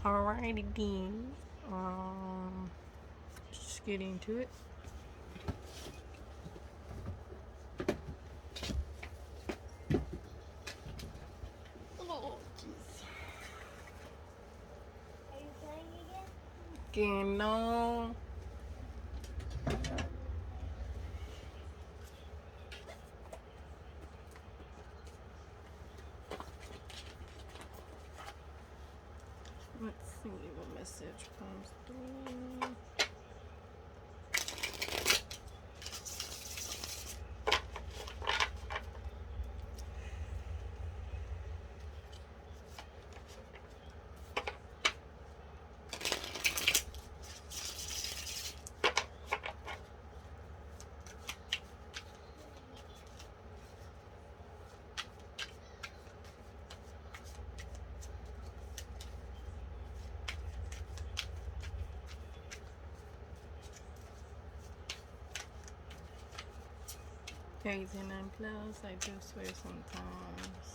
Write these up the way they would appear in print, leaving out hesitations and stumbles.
Alrighty then. Just get into it. Oh, jeez. Are you playing again? Que no. Let's see what message comes through. Crazy and close, I do swear sometimes.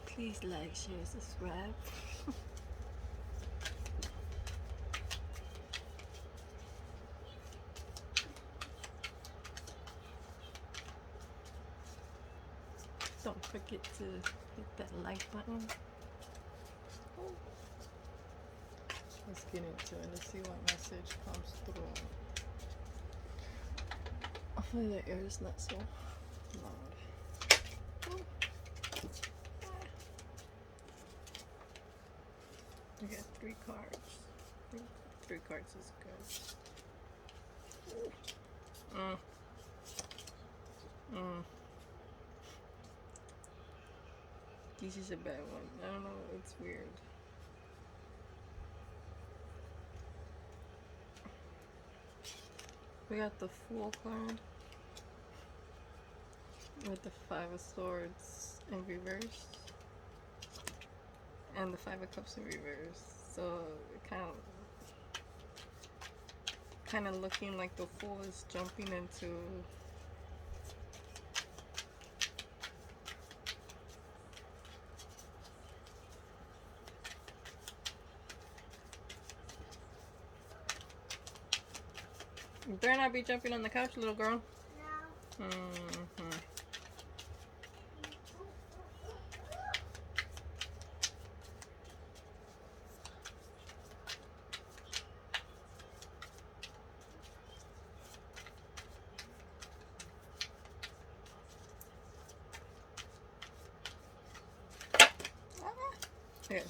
Please like, share, subscribe. Don't forget to hit that like button. Let's get into it. Let's see what message comes through. Hopefully the air is not so loud. We got 3 cards. I think 3 cards is good. This is a bad one. I don't know. It's weird. We got the Fool card with the 5 of Swords in reverse and the 5 of Cups in reverse. So it kind of looking like the Fool is jumping into you better not be jumping on the couch, little girl. No. Yeah.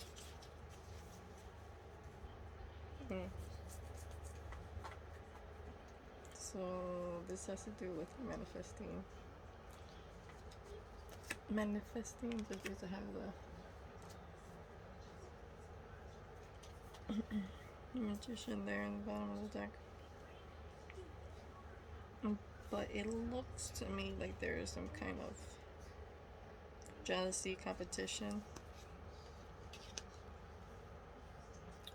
So this has to do with manifesting. Manifesting, but these have the Magician there in the bottom of the deck. But it looks to me like there is some kind of jealousy, competition.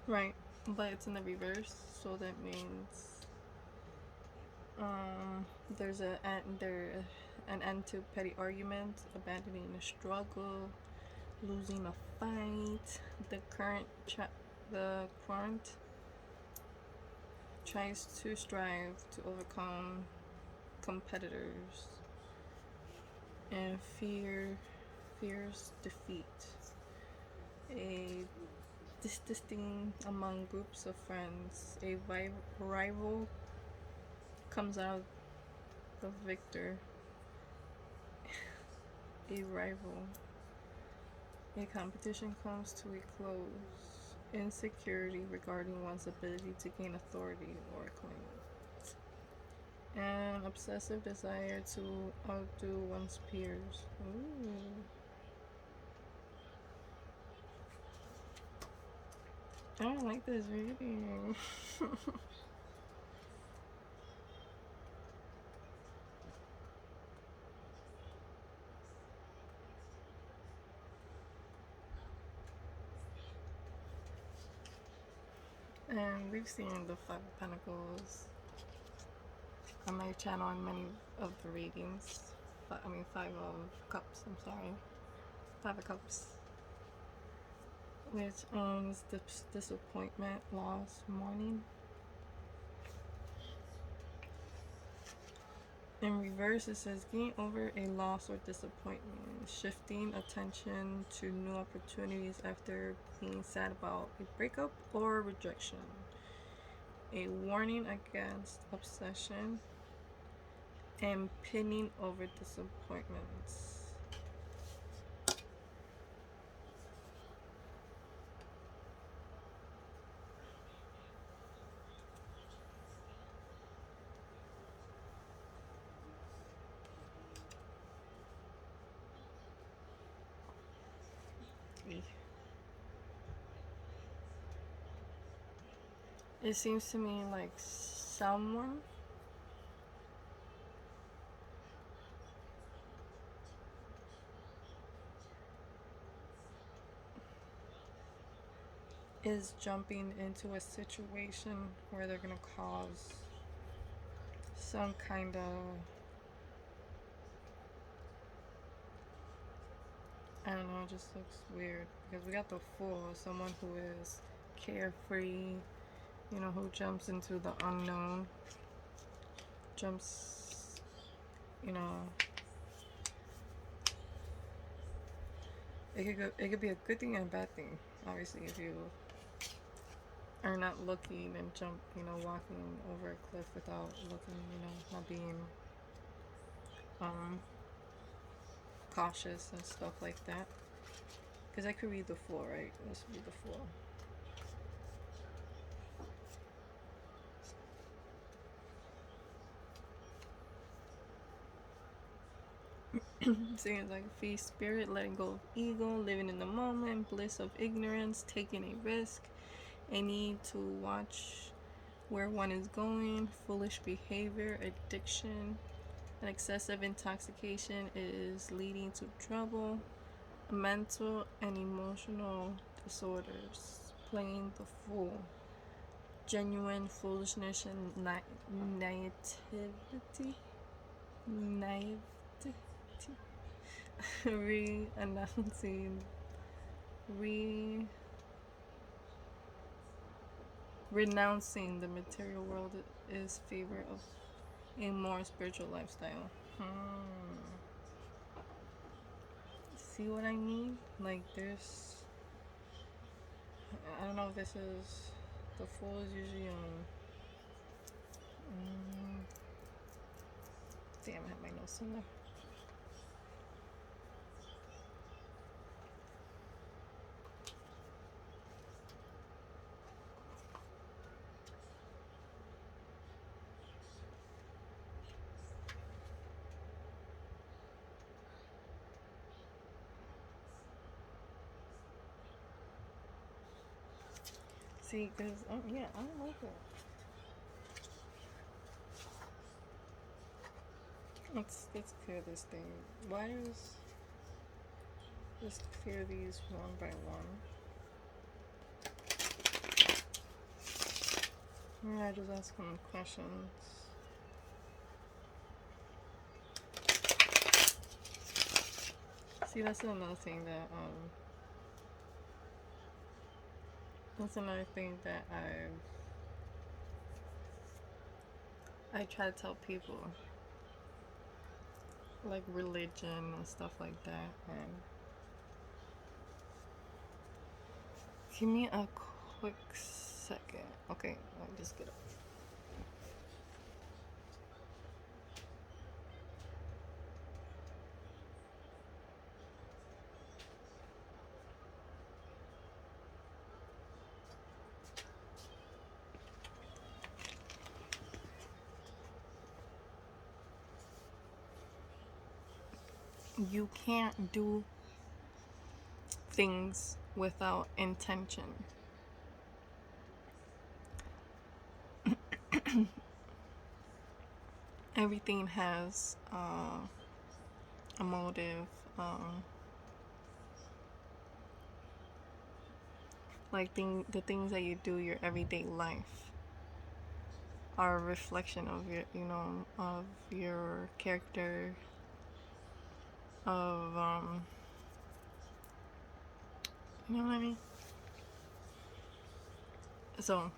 Right, but it's in the reverse, so that means there's an end to petty argument, abandoning a struggle, losing a fight. The current tries to strive to overcome competitors and fears defeat. A distancing among groups of friends. A rival comes out the victor. A rival. A competition comes to a close. Insecurity regarding one's ability to gain authority or acclaim. An obsessive desire to outdo one's peers. Ooh. I don't like this reading. And we've seen the 5 of Pentacles on my channel in many of the readings. Five of Cups. I'm sorry, Five of Cups, which is disappointment, loss, mourning. In reverse, it says gain over a loss or disappointment, shifting attention to new opportunities after being sad about a breakup or rejection. A warning against obsession and pinning over disappointments. It seems to me like someone is jumping into a situation where they're gonna cause some kind of, I don't know, it just looks weird because we got the Fool, someone who is carefree, who jumps into the unknown, jumps, you know, it could be a good thing and a bad thing. Obviously, if you are not looking and walking over a cliff without looking, not being cautious and stuff like that. Because I could read the Fool, right? Let's read the Fool. Saying like free spirit, letting go of ego, living in the moment, bliss of ignorance, taking a risk, a need to watch where one is going, foolish behavior, addiction, and excessive intoxication is leading to trouble, mental and emotional disorders, playing the fool, genuine foolishness and naivety, re-announcing, renouncing the material world is favor of a more spiritual lifestyle. See what I mean? Like there's, I don't know if this is, the Fool is usually damn, I have my notes in there. See, because, yeah, I don't like it. Let's clear this thing. Why is, just clear these one by one. Yeah, just ask them questions. See, that's another thing that, that's another thing that I try to tell people, like religion and stuff like that. And give me a quick second. Okay, let me just get up. You can't do things without intention. Everything has a motive. Like the things that you do your everyday life are a reflection of your, of your character, of you know what I mean? So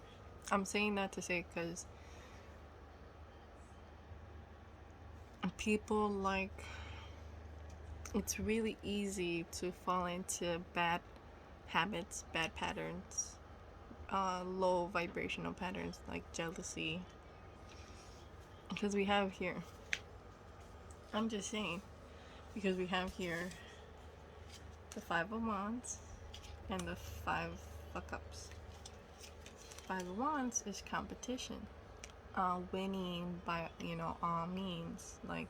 I'm saying that to say because people like, it's really easy to fall into bad habits, bad patterns, low vibrational patterns like jealousy. Because we have here, I'm just saying, because we have here the Five of Wands and the Five of Cups. Five of Wands is competition, winning by all means, like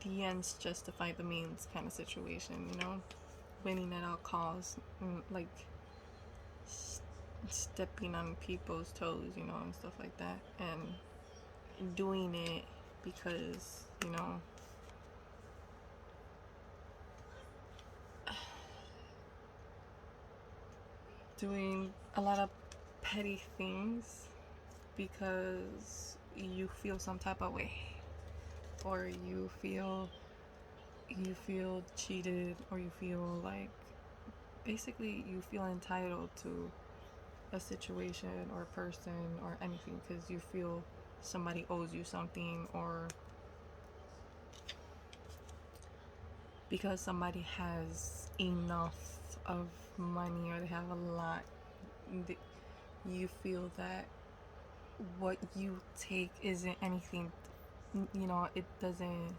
the ends justify the means kind of situation, winning at all costs, like stepping on people's toes, and stuff like that, and doing it because doing a lot of petty things because you feel some type of way, or you feel cheated, or you feel like, basically you feel entitled to a situation or a person or anything because you feel somebody owes you something, or because somebody has enough of money, or they have a lot, you feel that what you take isn't anything, it doesn't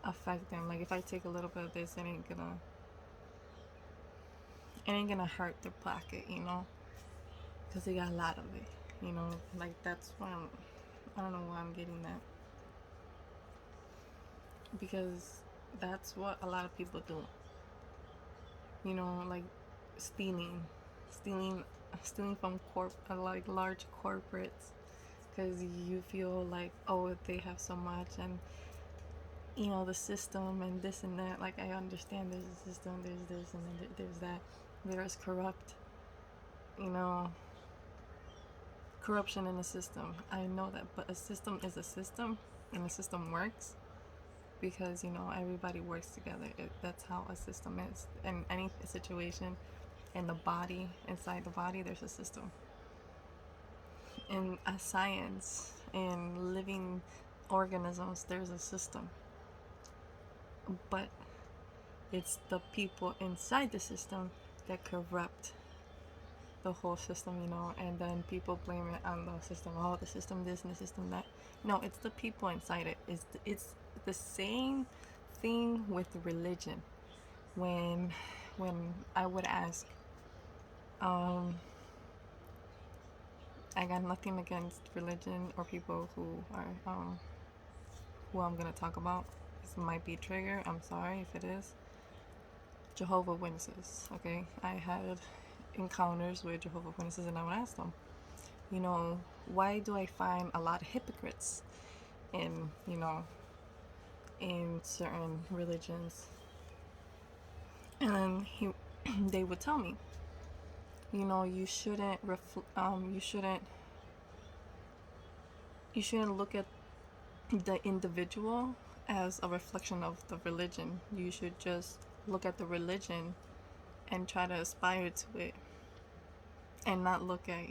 affect them. Like, if I take a little bit of this, it ain't gonna hurt their pocket, because they got a lot of it, like, that's why I don't know why I'm getting that, because that's what a lot of people do, like stealing stealing stealing from like large corporates, because you feel like, oh, they have so much, and the system and this and that. Like, I understand there's a system, there's this and then there's that, there's corruption in the system, I know that, but a system is a system, and a system works because everybody works together. That's how a system is. In any situation, in the body, inside the body, there's a system. In a science, in living organisms, there's a system, but it's the people inside the system that corrupt the whole system, and then people blame it on the system. Oh, the system this and the system that. No, it's the people inside it. It's the same thing with religion. When I would ask, I got nothing against religion or people who are who I'm gonna talk about. This might be a trigger. I'm sorry if it is. Jehovah Witnesses. Okay, I had encounters with Jehovah Witnesses, and I would ask them, why do I find a lot of hypocrites in in certain religions? And then they would tell me, you shouldn't you shouldn't look at the individual as a reflection of the religion. You should just look at the religion and try to aspire to it, and not look at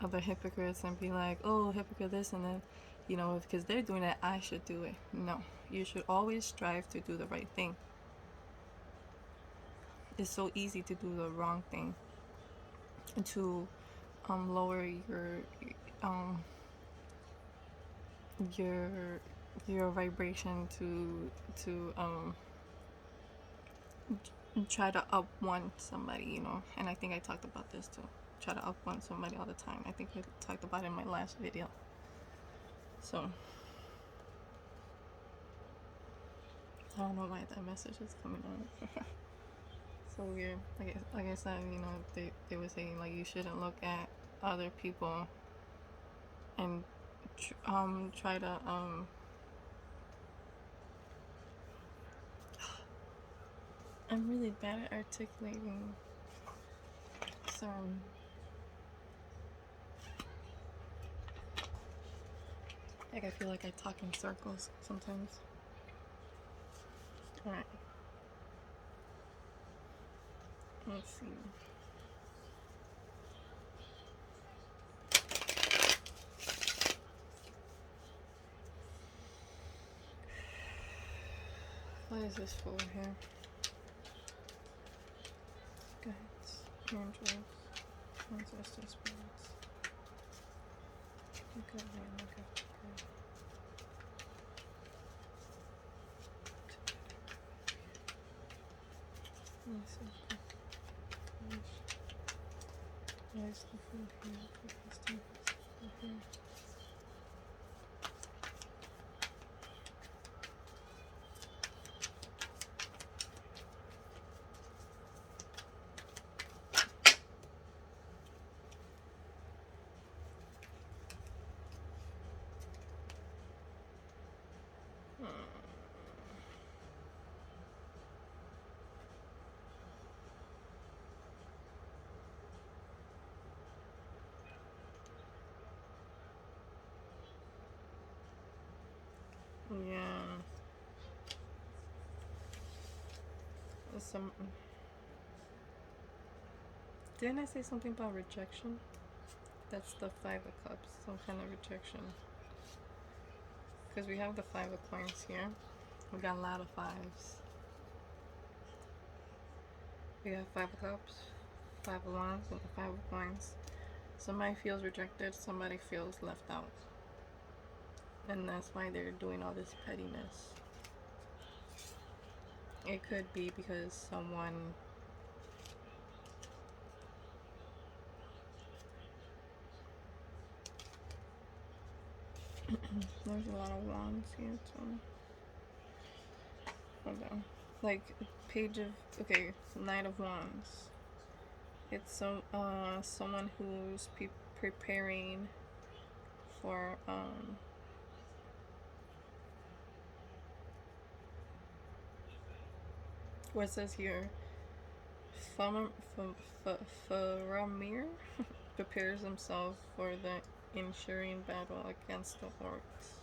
other hypocrites and be like, oh, hypocrite this and then, because they're doing it, I should do it. No, you should always strive to do the right thing. It's so easy to do the wrong thing, and to lower your your vibration, to try to up one somebody, and I think I talked about this too. Try to up one somebody all the time. I think I talked about it in my last video. So I don't know why that message is coming on. So weird. Like I said, they were saying, like, you shouldn't look at other people and try to I'm really bad at articulating some Like I feel like I talk in circles sometimes. Alright. Let's see. What is this for here? Guides, angels, ancestor spirits. Look at me, look at me. Nice the food here. Here. Yeah. Some. Didn't I say something about rejection? That's the Five of Cups. Some kind of rejection. Because we have the Five of Coins here. We got a lot of fives. We have Five of Cups, Five of Wands, and the Five of Coins. Somebody feels rejected. Somebody feels left out. And that's why they're doing all this pettiness. It could be because someone there's a lot of wands here too. Hold on. Like page of okay, Knight of Wands. It's someone who's preparing for what it says here. Faramir prepares himself for the ensuing battle against the orcs.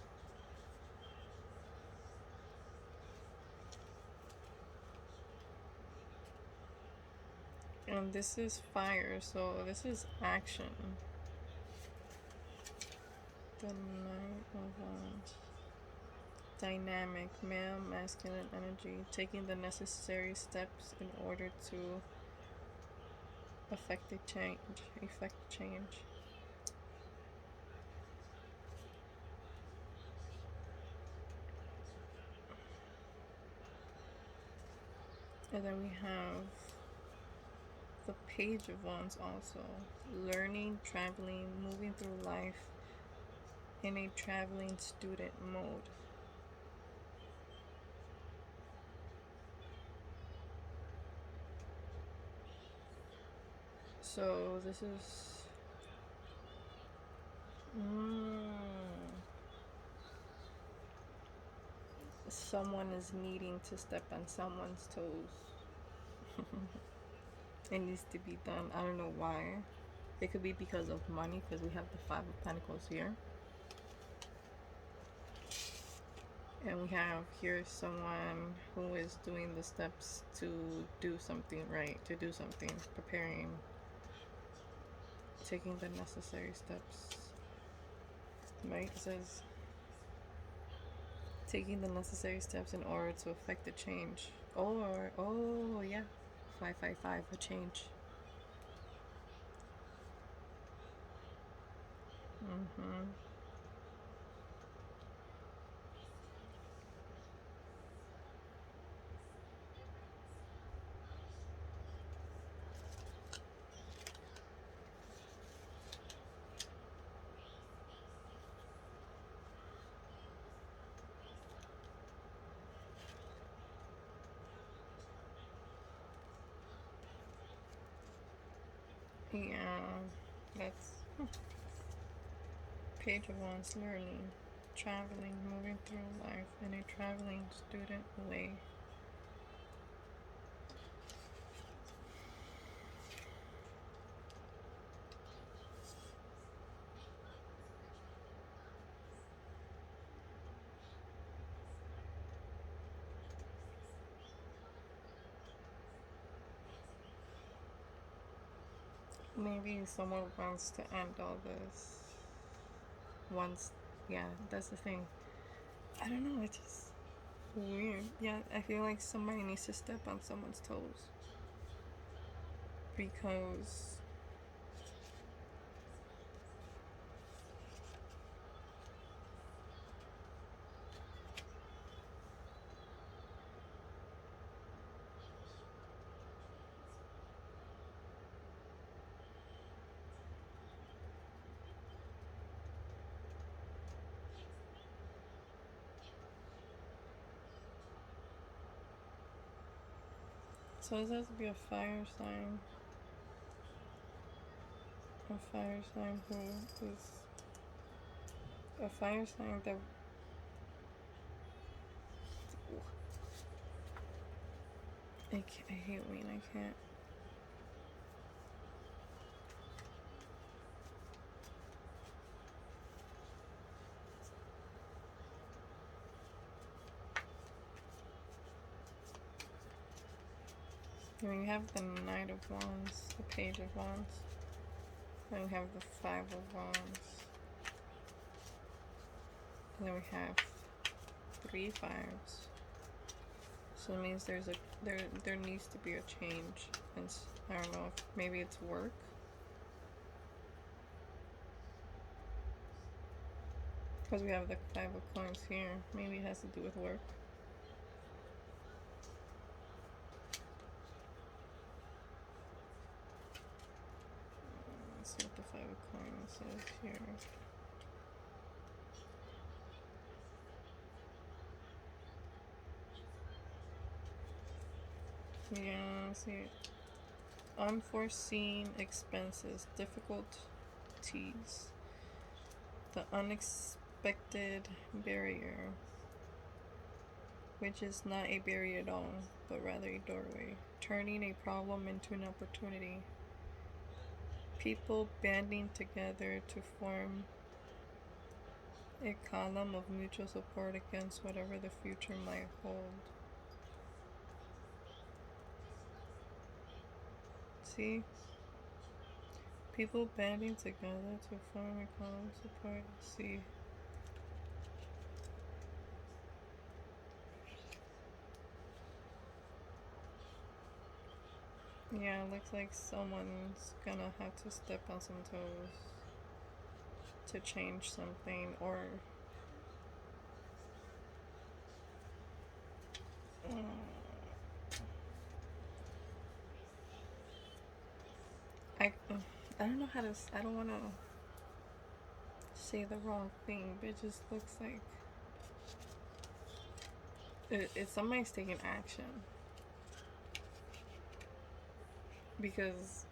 And this is fire, so this is action. The Knight of Wands. Dynamic, male, masculine energy, taking the necessary steps in order to effect change. And then we have the Page of Wands also. Learning, traveling, moving through life in a traveling student mode. So this is someone is needing to step on someone's toes. It needs to be done. I don't know why. It could be because of money, because we have the Five of Pentacles here. And we have here someone who is doing the steps to do something right, to do something, preparing, taking the necessary steps. Right? It says taking the necessary steps in order to affect the change. Or, oh yeah, 555, a change. Yeah, that's Page of Wands, learning, traveling, moving through life in a traveling student way. Maybe someone wants to end all this once. Yeah, that's the thing. I don't know, it's just weird. Yeah, I feel like somebody needs to step on someone's toes. Because so this has to be a fire sign. A fire sign who is a fire sign that I hate when I can't. We have the Knight of Wands, the Page of Wands, then we have the Five of Wands, and then we have 3 fives. So it means there needs to be a change. And I don't know if maybe it's work. Because we have the 5 of coins here. Maybe it has to do with work. Let's see what the 5 of coins says here. Yeah, see, unforeseen expenses, difficulties, the unexpected barrier, which is not a barrier at all, but rather a doorway, turning a problem into an opportunity, people banding together to form a column of mutual support against whatever the future might hold. See? People banding together to form a column of support. See? Yeah, it looks like someone's gonna have to step on some toes to change something, or I don't know how to. I don't want to say the wrong thing, but it just looks like it's somebody's taking action, because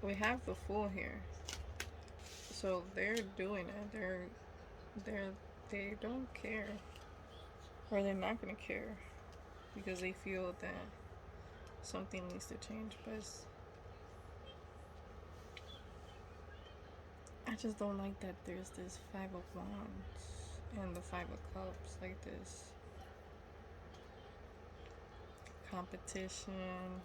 we have the Fool here, so they're doing it. They don't care, or they're not gonna care, because they feel that something needs to change. But I just don't like that there's this 5 of Wands and the 5 of Cups, like this competition.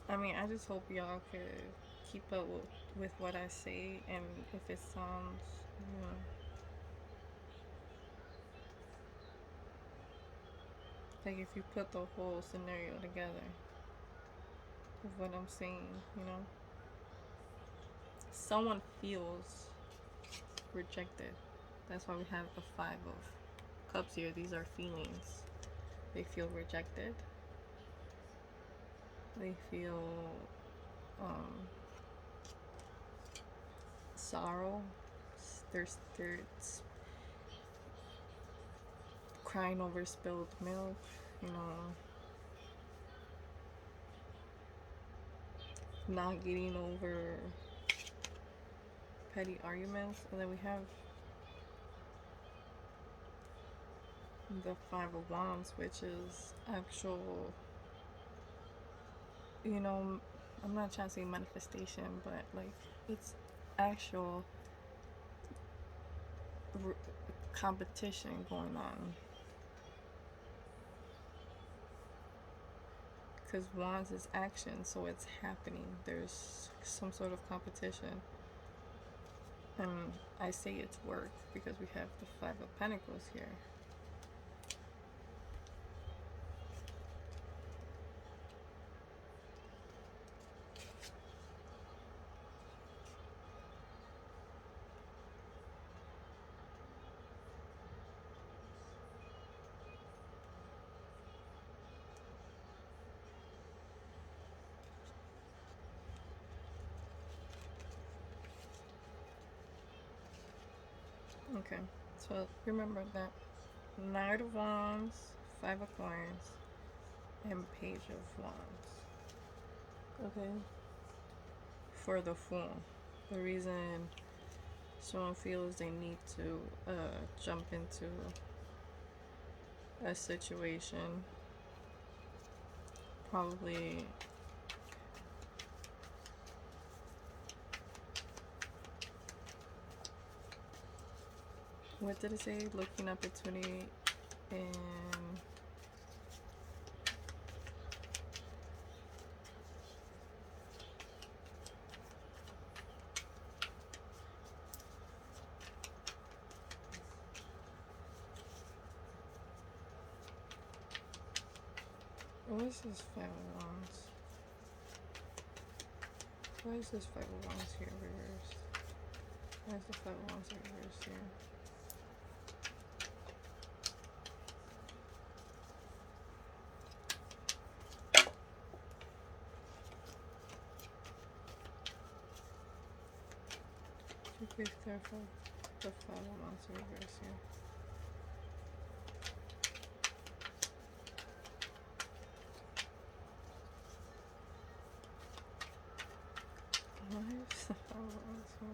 I mean, I just hope y'all could keep up with what I say, and if it sounds, you know, like if you put the whole scenario together of what I'm saying, you know, someone feels rejected. That's why we have the 5 of Cups here. These are feelings. They feel rejected. They feel sorrow. They're crying over spilled milk, you know, not getting over petty arguments. And then we have the 5 of Wands, which is actual, you know, I'm not trying to say manifestation, but like it's actual competition going on. Because wands is action, so it's happening. There's some sort of competition. And I say it's work because we have the Five of Pentacles here. Okay, so remember that Knight of Wands, Five of Coins, and Page of Wands. Okay? For the Fool. The reason someone feels they need to jump into a situation, probably what did it say? Looking up opportunity and what is this Five of Wands? Why is this Five of Wands here reversed? Why is the Five of Wands reversed here? Please clarify the Five of Wands reverse here. Why is the Five of Wands here?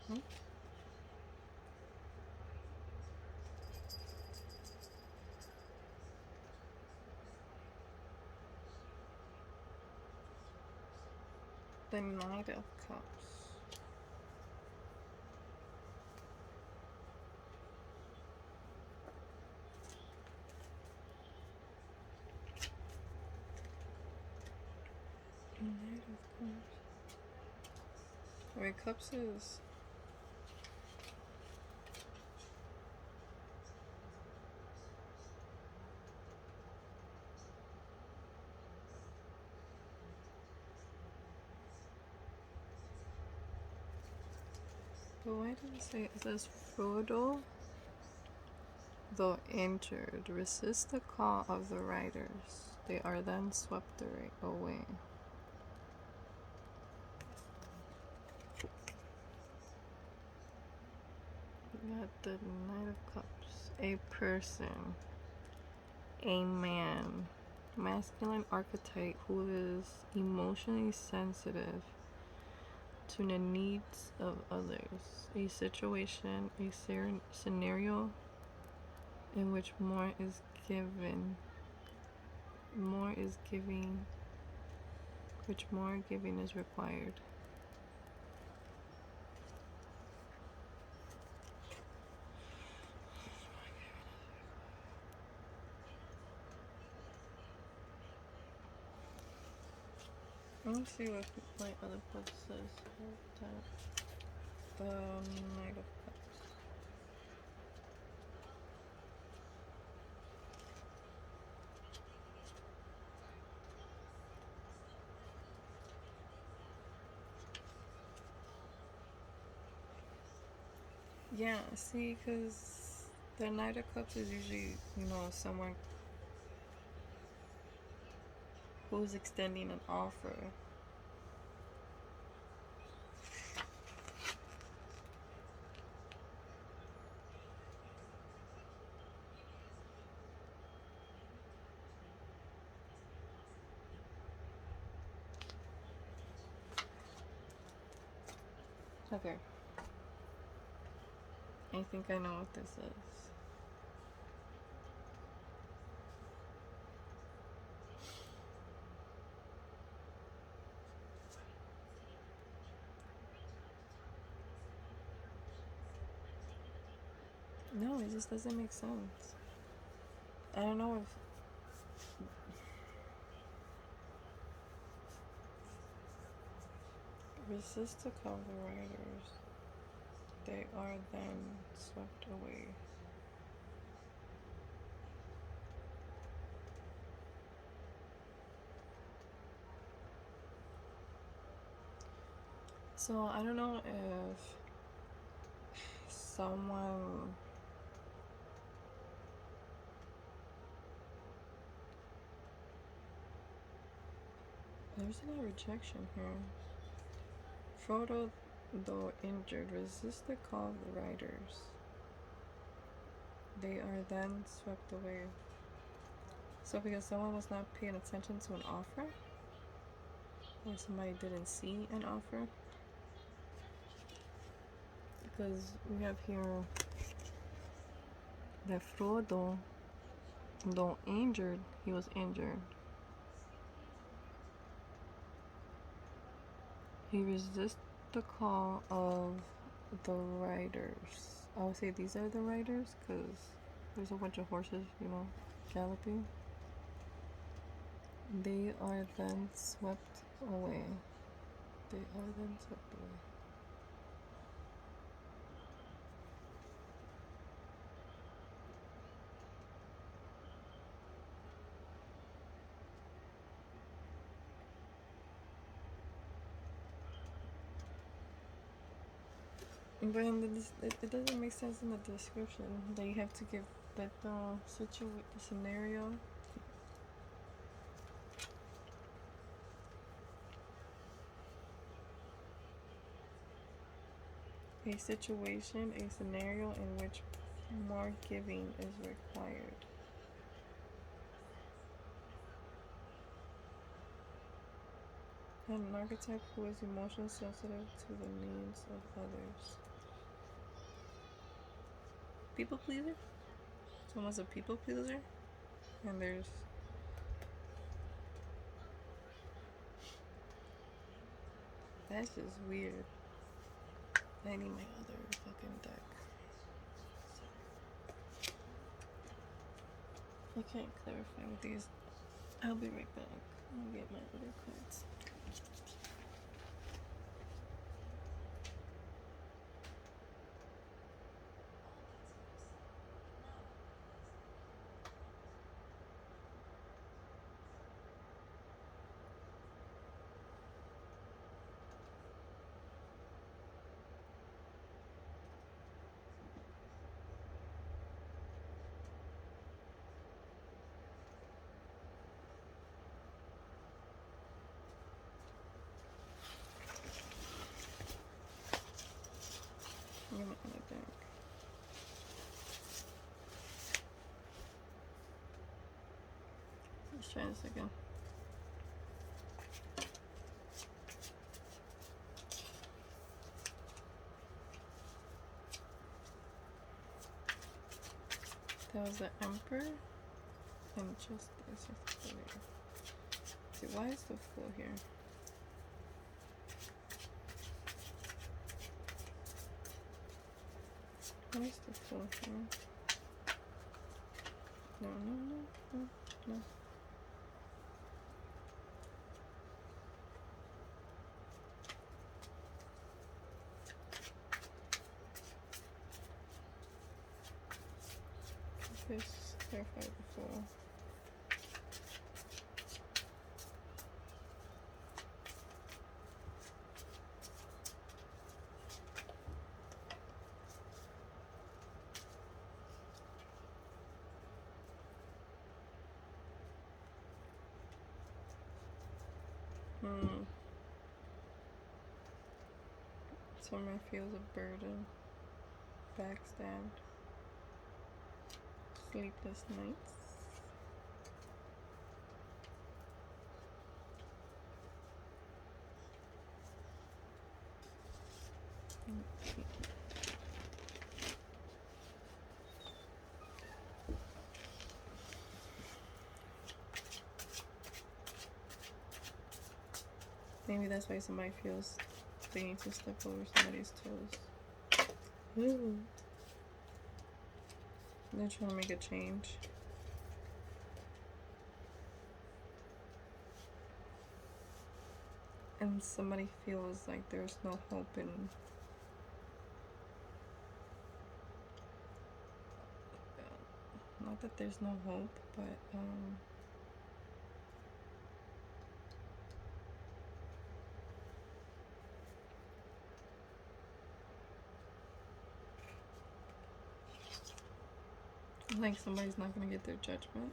Hmm? The Knight of Cups. Knight of Cups. Wait, Cups is. But why did it say it says Frodo, though injured, resist the call of the riders. They are then swept away. We got the Knight of Cups. A person. A man. Masculine archetype who is emotionally sensitive to the needs of others. A situation, a scenario in which more is given. More is giving. Which more giving is required. Let me see what my other book says about that. Knight of Cups. Yeah, see, because the Knight of Cups is usually, someone who's extending an offer. Okay. I think I know what this is. No, it just doesn't make sense. I don't know if resist the cover riders. They are then swept away. So I don't know if someone there's no rejection here. Frodo, though injured, resists the call of the riders. They are then swept away. So because someone was not paying attention to an offer, or somebody didn't see an offer, because we have here that Frodo, though injured, he was injured. He resists the call of the riders. I would say these are the riders because there's a bunch of horses, galloping. They are then swept away. They are then swept away. But it doesn't make sense in the description that you have to give that the scenario. A situation, a scenario in which more giving is required. An archetype who is emotionally sensitive to the needs of others. People pleaser? Someone's a people pleaser? And that's just weird. I need my other fucking deck. I can't clarify with these. I'll be right back. I'll get my other cards. I'll get my other deck. Let's try this again. That was the Emperor and Justice. See, why is the Fool here? Why is the Fool here? No. Please clarify the Fool. Someone feels a burden, backstabbed, sleepless nights. Maybe that's why somebody feels they need to step over somebody's toes. Ooh. They're trying to make a change. And somebody feels like there's no hope in not that there's no hope, but like somebody's not gonna get their judgment.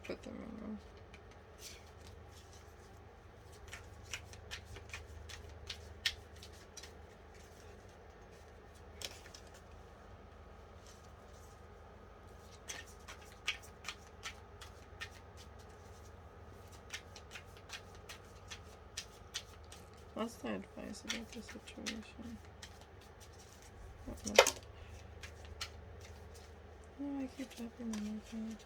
Put them in there. What's the advice about the situation? No, I keep dropping them again.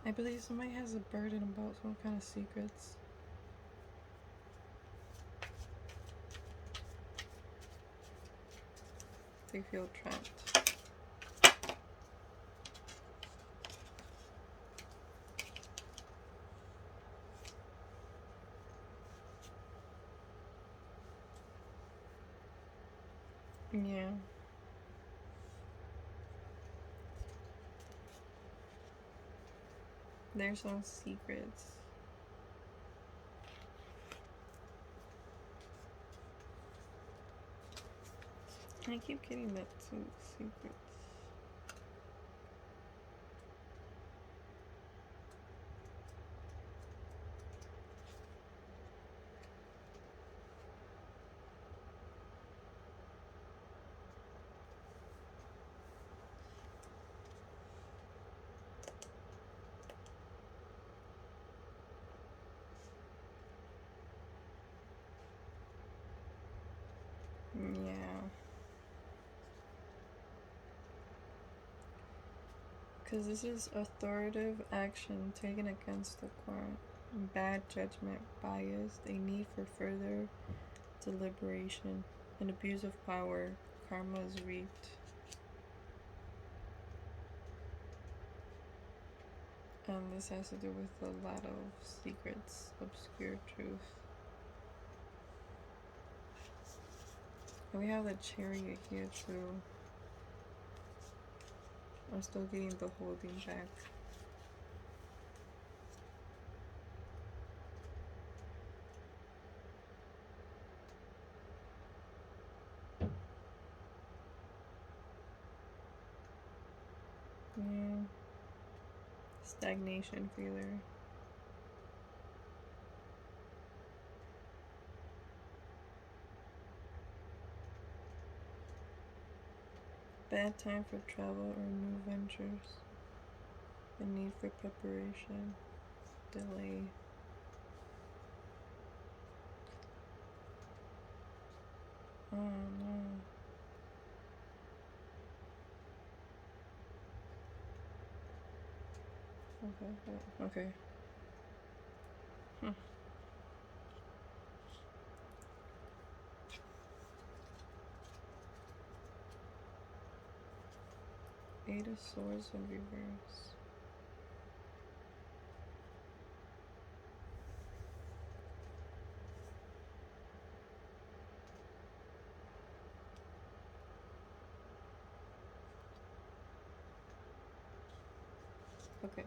I believe somebody has a burden about some kind of secrets. They feel trapped. Yeah. There's some secrets. I keep getting that too. Secrets. Yeah. Because this is authoritative action taken against the court. Bad judgment, bias, a need for further deliberation, and abuse of power. Karma is reaped. And this has to do with a lot of secrets, obscure truth. And we have the Chariot here too. I'm still getting the holding back. Yeah. Stagnation failure. Bad time for travel or new ventures. The need for preparation. Delay. Oh no. Okay. Hmm. Eight of Swords in reverse. Okay.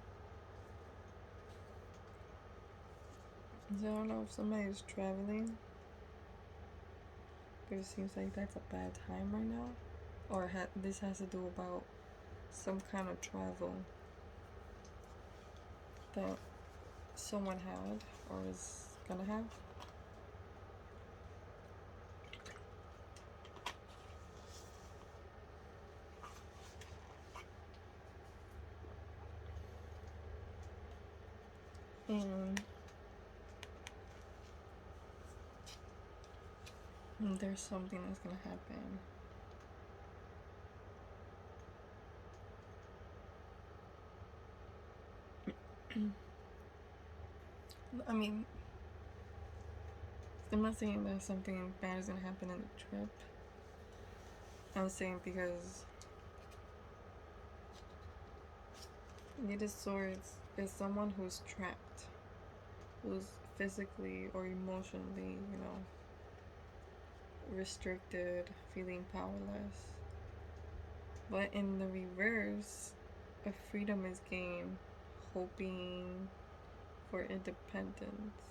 So I don't know if somebody's traveling, but it seems like that's a bad time right now. Or this has to do about some kind of travel that someone had or is gonna have. And there's something that's gonna happen. I mean, I'm not saying that something bad is gonna happen in the trip. I'm saying because Knight of Swords is someone who's trapped, who's physically or emotionally, restricted, feeling powerless. But in the reverse, a freedom is gained, hoping for independence.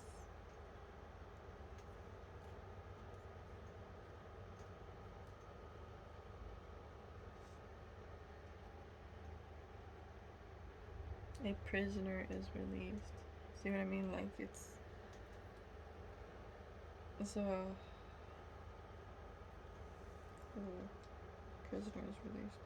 A prisoner is released. See what I mean? Like it's a prisoner is released.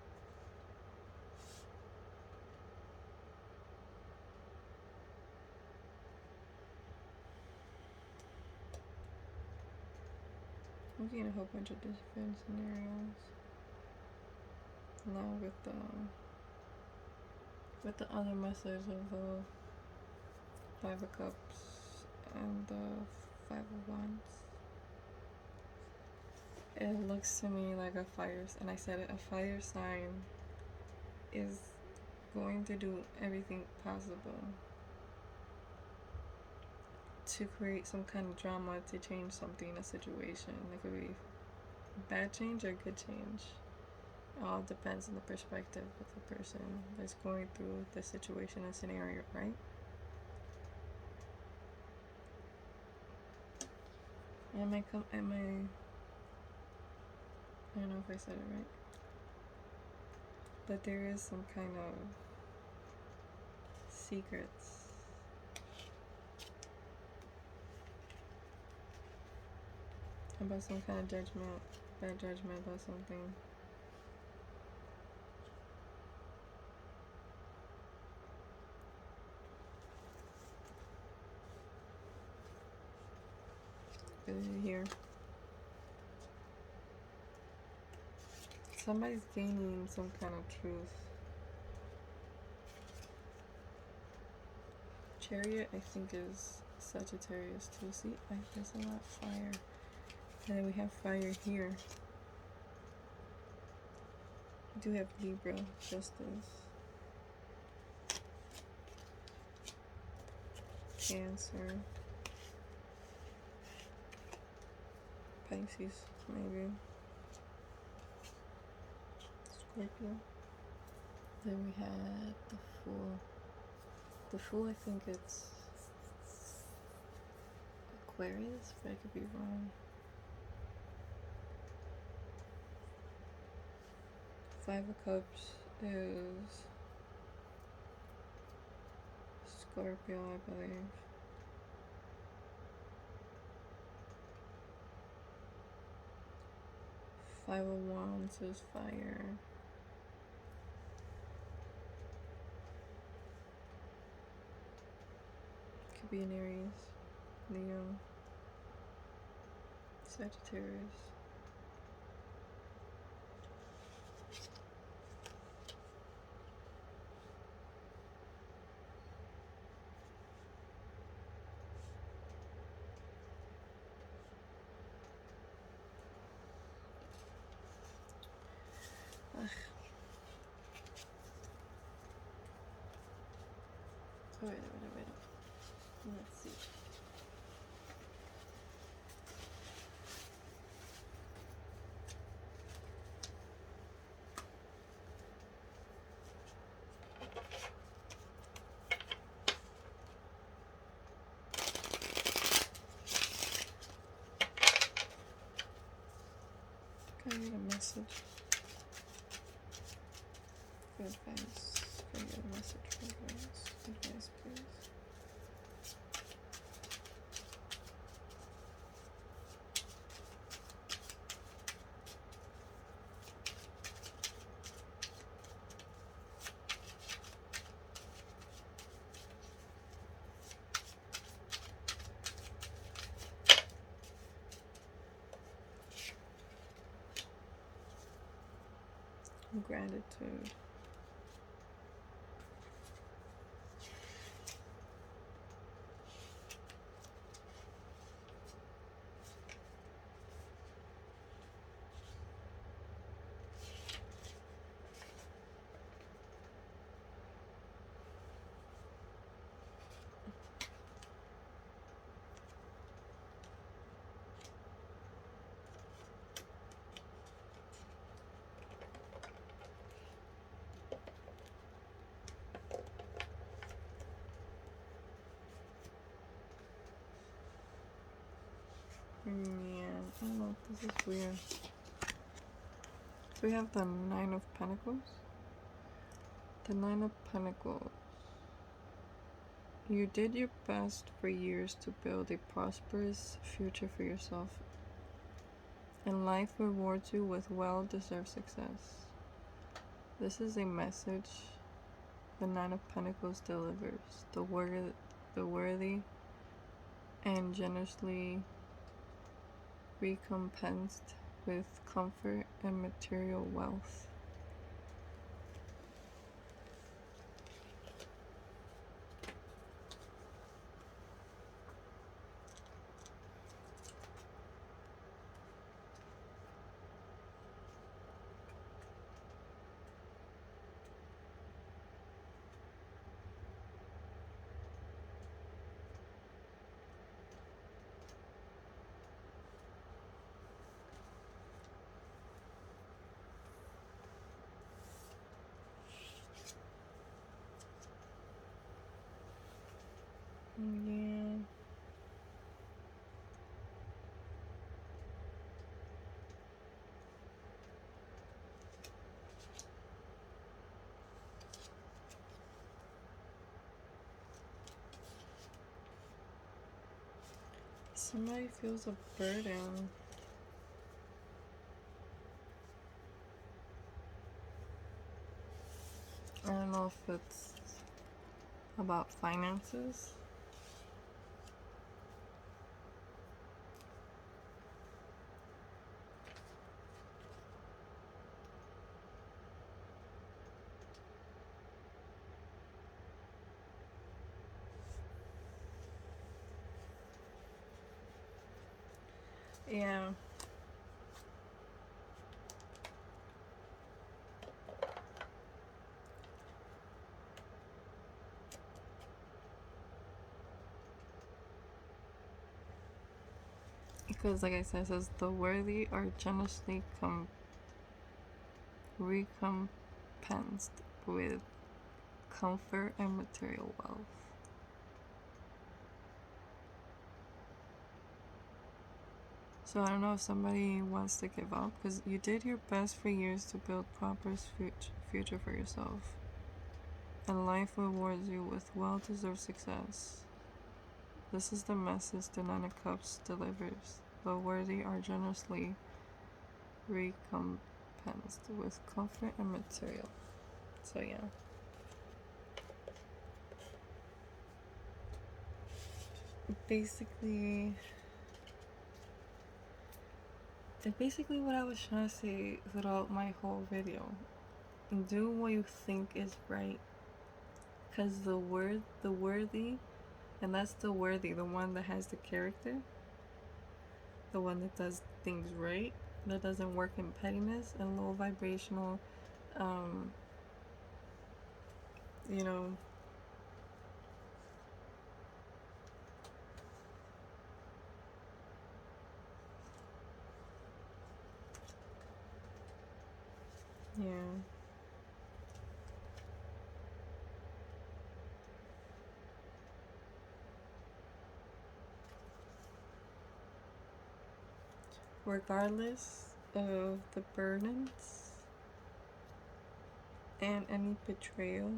I'm getting a whole bunch of different scenarios now with the other message of the Five of Cups and the Five of Wands. It looks to me like a fire, and I said it, a fire sign is going to do everything possible to create some kind of drama to change something in a situation. It could be bad change or good change. It all depends on the perspective of the person that's going through the situation and scenario, right? I don't know if I said it right. But there is some kind of secrets about some kind of judgment, bad judgment about something. Here, somebody's gaining some kind of truth. Chariot, I think, is Sagittarius too. See, there's a lot of fire. And then we have fire here. We do have Libra, Justice. Cancer. Pisces, maybe. Scorpio. Then we had the Fool. The Fool, I think it's Aquarius, but I could be wrong. Five of Cups is Scorpio, I believe. Five of Wands is fire. Could be an Aries, Leo, Sagittarius. Ugh. Wait. Let's see. message. Good advice. Can I get a message for advice? Advice, please. Gratitude. Yeah, I don't know. This is weird. We have the Nine of Pentacles. The Nine of Pentacles. You did your best for years to build a prosperous future for yourself, and life rewards you with well-deserved success. This is a message the Nine of Pentacles delivers. The worthy and generously recompensed with comfort and material wealth. Yeah. Somebody feels a burden. I don't know if it's about finances. Yeah. Because, like I said, it says the worthy are generously recompensed with comfort and material wealth. So I don't know if somebody wants to give up, because you did your best for years to build proper future for yourself, and life rewards you with well-deserved success. This is the message the Nine of Cups delivers. The worthy are generously recompensed with comfort and material. So yeah. Basically what I was trying to say throughout my whole video. Do what you think is right. Because the worthy, and that's the worthy, the one that has the character, the one that does things right, that doesn't work in pettiness and low vibrational, you know, yeah. Regardless, of the burdens and any betrayal.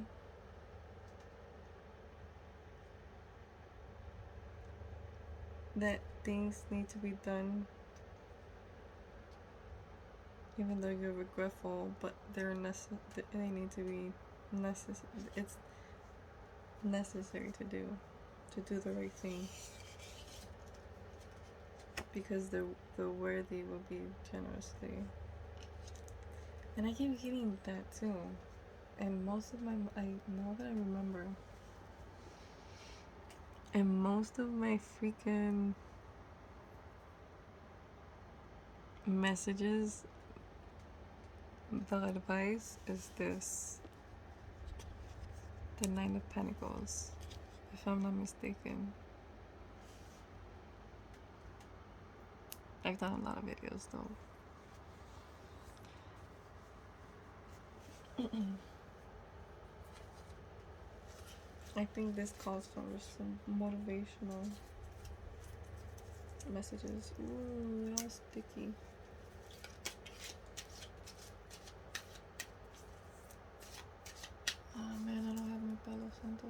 That things need to be done even though you're regretful, but they need to be necessary. It's necessary to do the right thing, because the worthy will be generously. And I keep getting that too. And most of now that I remember, and most of my freaking messages, the advice is this: the Nine of Pentacles, if I'm not mistaken. I've done a lot of videos though. I think this calls for some motivational messages. Ooh, all sticky. Oh man, I don't have my Palo Santo.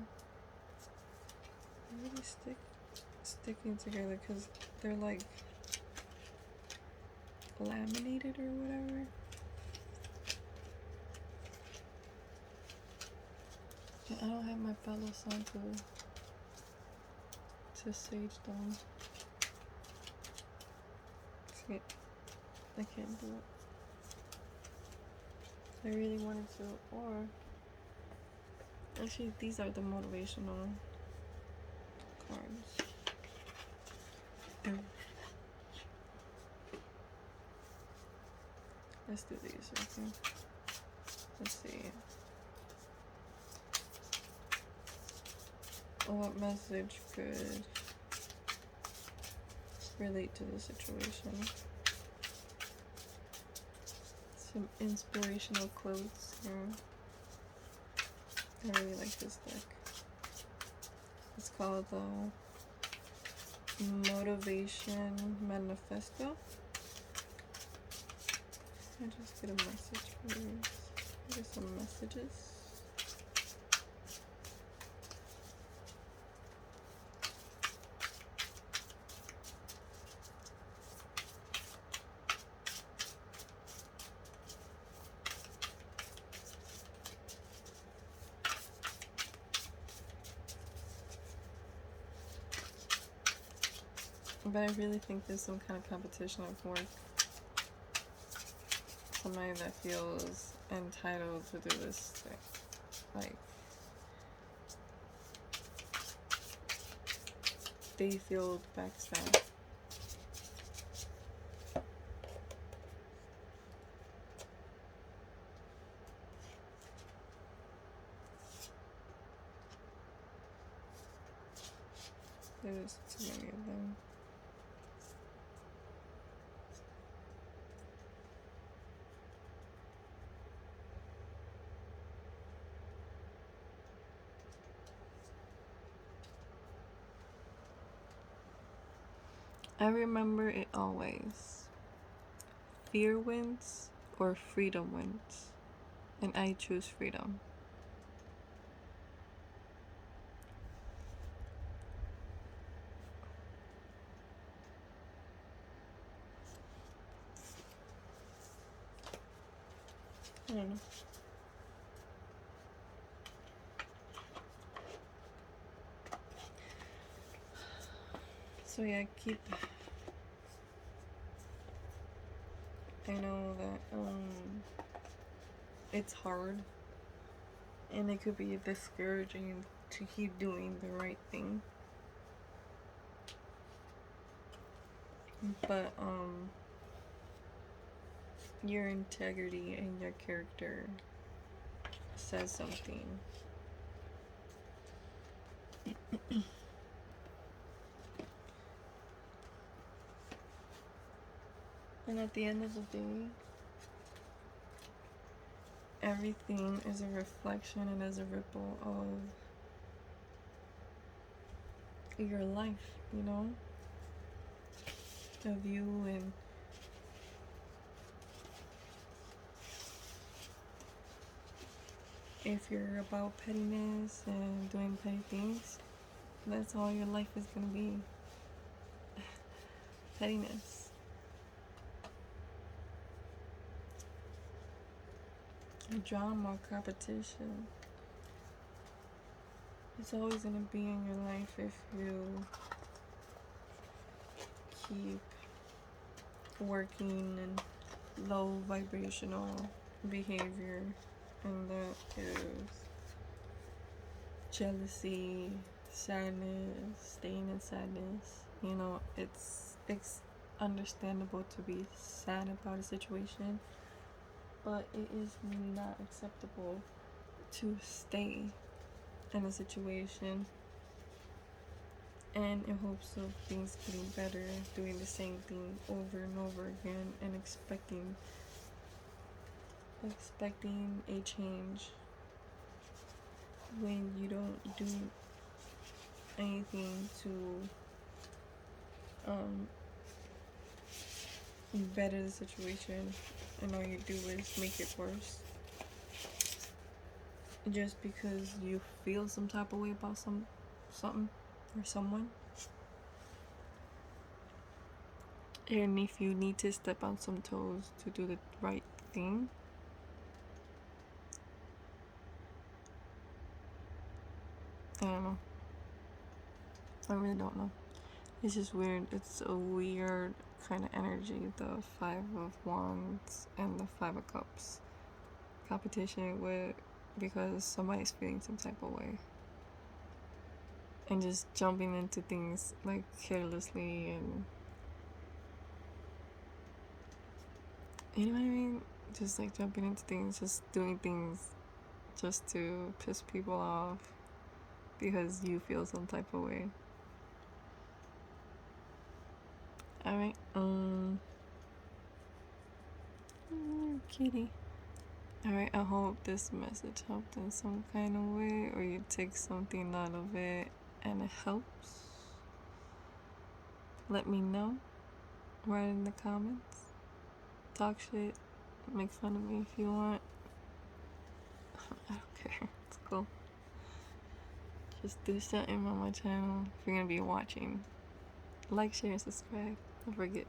They're really sticking together because they're like laminated or whatever. I don't have my Palo Santo to Sage Stone. See, I can't do it. I really wanted to, or actually these are the motivational cards. Let's do these, okay? Let's see. What message could relate to the situation? Some inspirational quotes here. I really like this deck. It's called the Motivation Manifesto. I just get a message for these. Get some messages. But I really think there's some kind of competition at work. Somebody that feels entitled to do this thing. Like, they feel backstabbed. There's too many of them. I remember it always. Fear wins or freedom wins. And I choose freedom. I don't know. So yeah, I know that it's hard and it could be discouraging to keep doing the right thing. But your integrity and your character says something. And at the end of the day, everything is a reflection and is a ripple of your life, you know? Of you and If you're about pettiness and doing petty things, that's all your life is gonna be. Pettiness. Drama, competition. It's always gonna be in your life if you keep working in low vibrational behavior, and that is jealousy, sadness, staying in sadness. You know, it's understandable to be sad about a situation, but it is not acceptable to stay in a situation and in hopes of things getting better, doing the same thing over and over again, and expecting a change when you don't do anything to better the situation, and all you do is make it worse just because you feel some type of way about something or someone. And if you need to step on some toes to do the right thing, I don't know. I really don't know. It's just weird. It's a weird kind of energy, the Five of Wands and the Five of Cups. Competition with, because somebody's feeling some type of way. And just jumping into things like carelessly, and you know what I mean? Just like jumping into things, just doing things just to piss people off because you feel some type of way. Alright, kitty. Alright, I hope this message helped in some kind of way, or you take something out of it and it helps. Let me know. Write in the comments. Talk shit. Make fun of me if you want. I don't care. It's cool. Just do something on my channel if you're gonna be watching. Like, share, and subscribe. Don't forget.